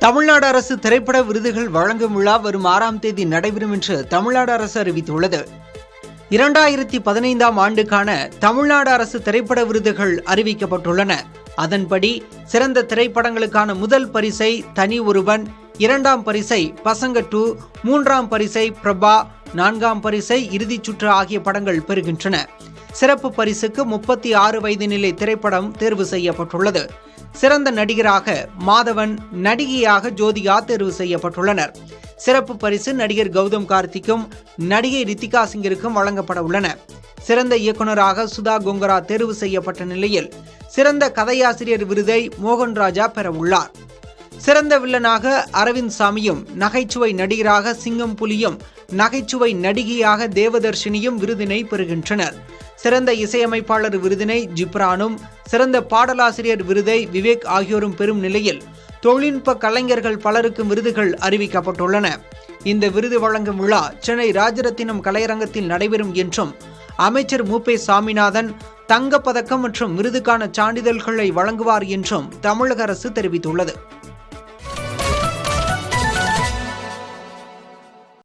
தமிழ்நாடு அரசு திரைப்பட விருதுகள் வழங்கும் விழா வரும் 6ஆம் தேதி நடைபெறும் என்று தமிழ்நாடு அரசு அறிவித்துள்ளது. 2015ஆம் ஆண்டுக்கான தமிழ்நாடு அரசு திரைப்பட விருதுகள் அறிவிக்கப்பட்டுள்ளன. அதன்படி சிறந்த திரைப்படங்களுக்கான முதல் பரிசை தனி ஒருவன், 2ஆம் பரிசை பசங்க 2, 3ஆம் பரிசை பிரபா, 4ஆம் பரிசை இறுதிச் சுற்று ஆகிய படங்கள் பெறுகின்றன. சிறப்பு பரிசுக்கு 36 வயது நிலை திரைப்படம் தேர்வு செய்யப்பட்டுள்ளது. சிறந்த நடிகராக மாதவன், நடிகையாக ஜோதிகா தேர்வு செய்யப்பட்டுள்ளனர். சிறப்பு பரிசு நடிகர் கௌதம் கார்த்திக்கும் நடிகை ரித்திகா சிங்கிற்கும் வழங்கப்பட உள்ளன. சிறந்த இயக்குநராக சுதா கொங்கரா தேர்வு செய்யப்பட்ட நிலையில் சிறந்த கதையாசிரியர் விருதை மோகன் ராஜா பெற உள்ளார். சிறந்த வில்லனாக அரவிந்த் சாமியும், நகைச்சுவை நடிகராக சிங்கம் புலியும், நகைச்சுவை நடிகையாக தேவதர்ஷினியும் விருதினை பெறுகின்றனர். சிறந்த இசையமைப்பாளர் விருதினை ஜிப்ரானும், சிறந்த பாடலாசிரியர் விருதை விவேக் ஆகியோரும் பெறும் நிலையில் தொழில்நுட்ப கலைஞர்கள் பலருக்கும் விருதுகள் அறிவிக்கப்பட்டுள்ளன. இந்த விருது வழங்கும் விழா சென்னை ராஜரத்தினம் கலையரங்கத்தில் நடைபெறும் என்றும் அமைச்சர் மு.பே. சாமிநாதன் தங்கப்பதக்கம் மற்றும் விருதுக்கான சான்றிதழ்களை வழங்குவார் என்றும் தமிழக அரசு தெரிவித்துள்ளது.